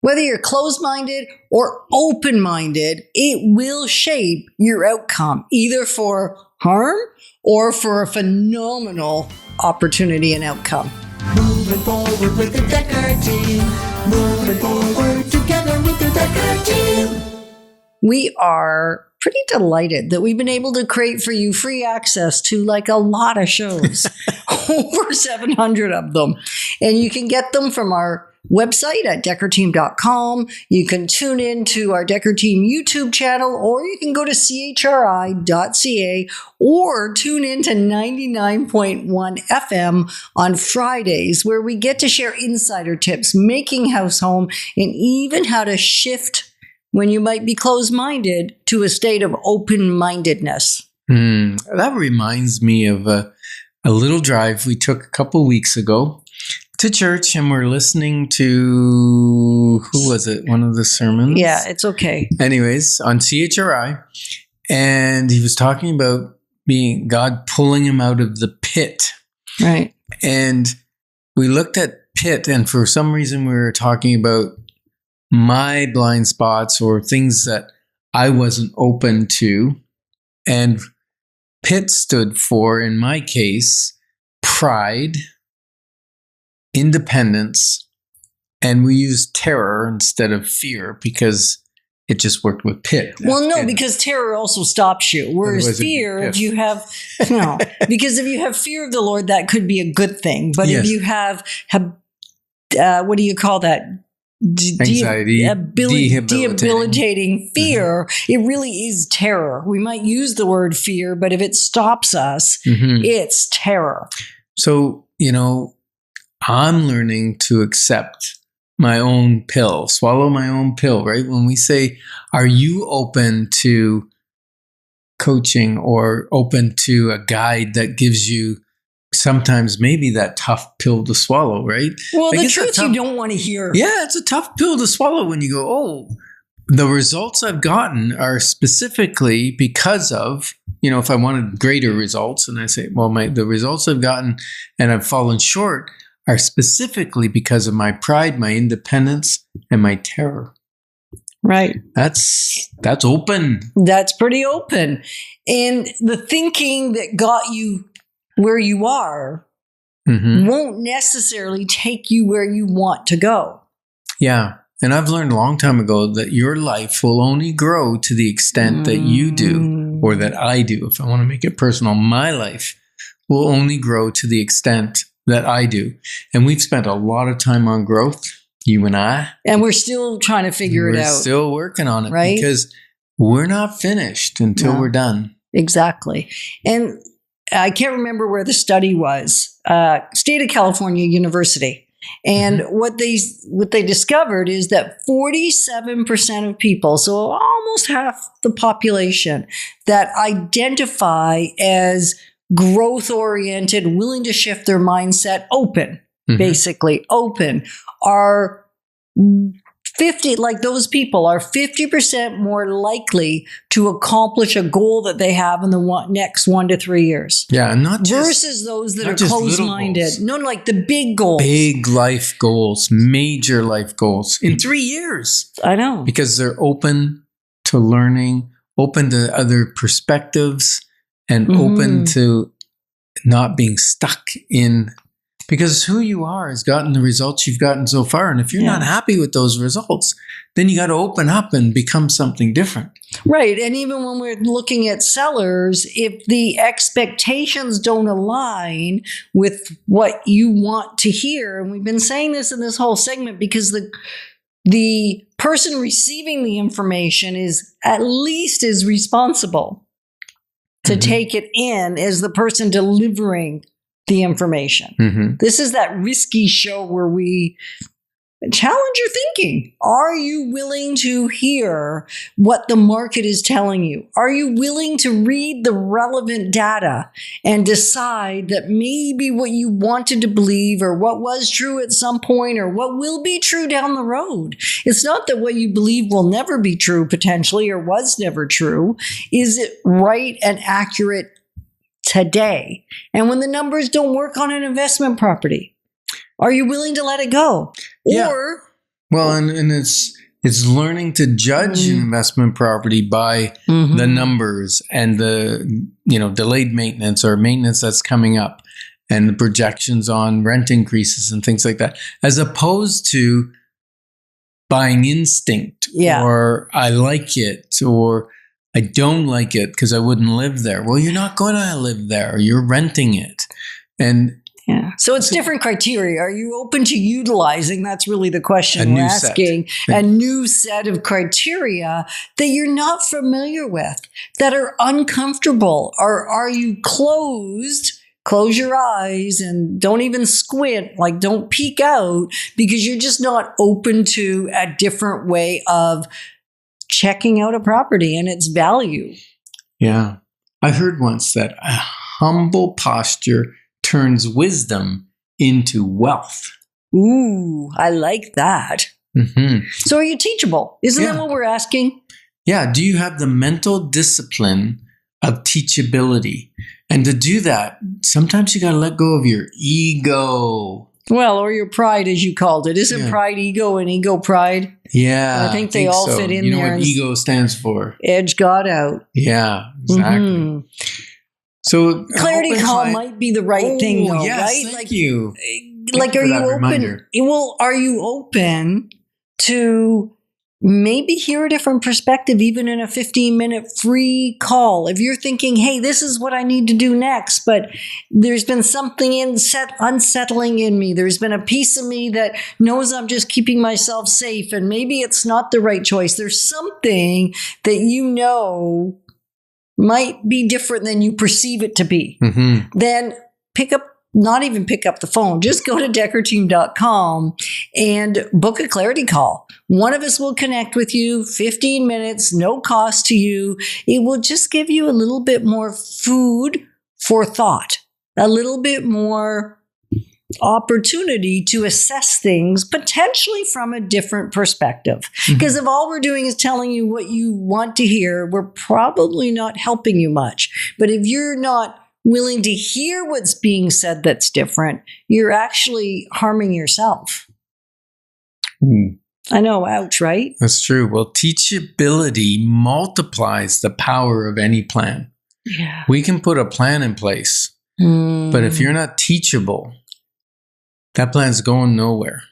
Whether you're closed-minded or open-minded, it will shape your outcome, either for harm or for a phenomenal opportunity and outcome. Moving forward with the Dekker team. Moving forward together with the Dekker team. We are pretty delighted that we've been able to create for you free access to like a lot of shows, over 700 of them. And you can get them from our website at dekkerteam.com. You can tune in to our Dekker Team YouTube channel, or you can go to chri.ca or tune in to 99.1 FM on Fridays, where we get to share insider tips, making house home, and even how to shift when you might be closed-minded to a state of open-mindedness. That reminds me of a little drive we took a couple weeks ago to church, and we're listening to, who was it? One of the sermons? Yeah, it's okay. Anyways, on CHRI, and he was talking about being God pulling him out of the pit. Right. And we looked at pit, and for some reason we were talking about my blind spots or things that I wasn't open to. And pit stood for, in my case, pride, independence, and we used terror instead of fear because it just worked with pit. Well, no, because terror also stops you. Whereas fear, if you have, no, because if you have fear of the Lord, that could be a good thing. But if you have what do you call that? Anxiety, debilitating fear, it really is terror. We might use the word fear, but if it stops us, it's terror. So, I'm learning to accept my own pill, swallow my own pill, right? When we say, are you open to coaching or open to a guide that gives you sometimes maybe that tough pill to swallow, right? Well, the truth you don't want to hear. Yeah, it's a tough pill to swallow when you go, oh, the results I've gotten are specifically because of, if I wanted greater results, and I say, well, the results I've gotten and I've fallen short are specifically because of my pride, my independence, and my terror. Right. That's open. That's pretty open. And the thinking that got you where you are won't necessarily take you where you want to go. Yeah. And I've learned a long time ago that your life will only grow to the extent that you do, or that I do. If I want to make it personal, my life will only grow to the extent that I do. And we've spent a lot of time on growth, you and I. And we're still trying to figure it out. We're still working on it, right? Because we're not finished until we're done. Exactly. And I can't remember where the study was, State of California University. And what they discovered is that 47% of people, so almost half the population, that identify as growth-oriented, willing to shift their mindset, open, basically open, are 50, like those people are 50% more likely to accomplish a goal that they have in the next 1 to 3 years. Yeah, and not just versus those that are closed-minded. No, like the big goals. Big life goals, major life goals in 3 years. I know. Because they're open to learning, open to other perspectives, and open to not being stuck in. Because who you are has gotten the results you've gotten so far. And if you're not happy with those results, then you got to open up and become something different. Right. And even when we're looking at sellers, if the expectations don't align with what you want to hear, and we've been saying this in this whole segment because the person receiving the information is at least as responsible to take it in as the person delivering the information. This is that risky show where we challenge your thinking. Are you willing to hear what the market is telling you? Are you willing to read the relevant data and decide that maybe what you wanted to believe or what was true at some point or what will be true down the road? It's not that what you believe will never be true potentially or was never true. Is it right and accurate today? And when the numbers don't work on an investment property, are you willing to let it go? Yeah. Or Well, and it's learning to judge an investment property by the numbers and the delayed maintenance or maintenance that's coming up and the projections on rent increases and things like that, as opposed to buying instinct or I like it or I don't like it because I wouldn't live there. Well, you're not going to live there. You're renting it. And so it's different criteria. Are you open to utilizing, that's really the question we're asking, a new set of criteria that you're not familiar with, that are uncomfortable? Or are you closed? Close your eyes and don't even squint, like don't peek out, because you're just not open to a different way of checking out a property and its value. Yeah. I heard once that a humble posture turns wisdom into wealth. Ooh, I like that. So are you teachable? Isn't that what we're asking? Yeah. Do you have the mental discipline of teachability? And to do that, sometimes you got to let go of your ego. Well, or your pride, as you called it. Isn't pride ego and ego pride? Yeah. I think they all so. fit in you know there. What ego stands for? Edge God out. Yeah, exactly. So clarity call might be the right thing, though, yes, right? Thank you. Like, are you open? Reminder. Well, are you open to maybe hear a different perspective, even in a 15-minute free call? If you're thinking, hey, this is what I need to do next, but there's been something unsettling in me. There's been a piece of me that knows I'm just keeping myself safe, and maybe it's not the right choice. There's something that might be different than you perceive it to be. Then not even pick up the phone. Just go to dekkerteam.com and book a clarity call. One of us will connect with you, 15 minutes, no cost to you. It will just give you a little bit more food for thought, a little bit more opportunity to assess things potentially from a different perspective. Because if all we're doing is telling you what you want to hear, we're probably not helping you much. But if you're not willing to hear what's being said that's different, you're actually harming yourself. I know, ouch, right? That's true. Well, teachability multiplies the power of any plan. Yeah. We can put a plan in place, but if you're not teachable, that plan's going nowhere.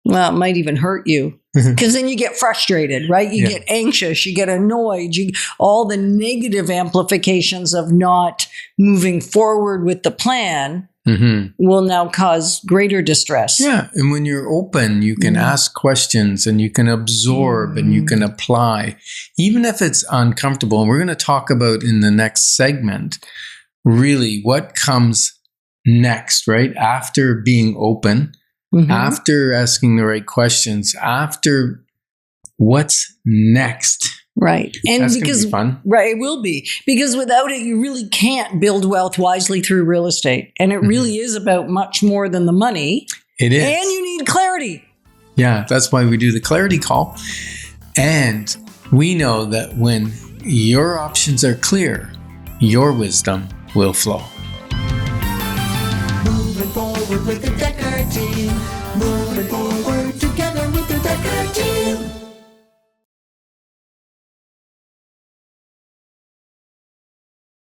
Well, it might even hurt you because then you get frustrated, right? You get anxious, you get annoyed, all the negative amplifications of not moving forward with the plan will now cause greater distress. Yeah. And when you're open, you can ask questions and you can absorb and you can apply, even if it's uncomfortable. And we're going to talk about in the next segment, really what comes next, right? After being open, after asking the right questions, after what's next. Right. And that's because, gonna be fun. Right, it will be. Because without it, you really can't build wealth wisely through real estate. And it really is about much more than the money. It is. And you need clarity. Yeah, that's why we do the clarity call. And we know that when your options are clear, your wisdom will flow. Moving forward with the Dekker team. Moving forward together with the Dekker team.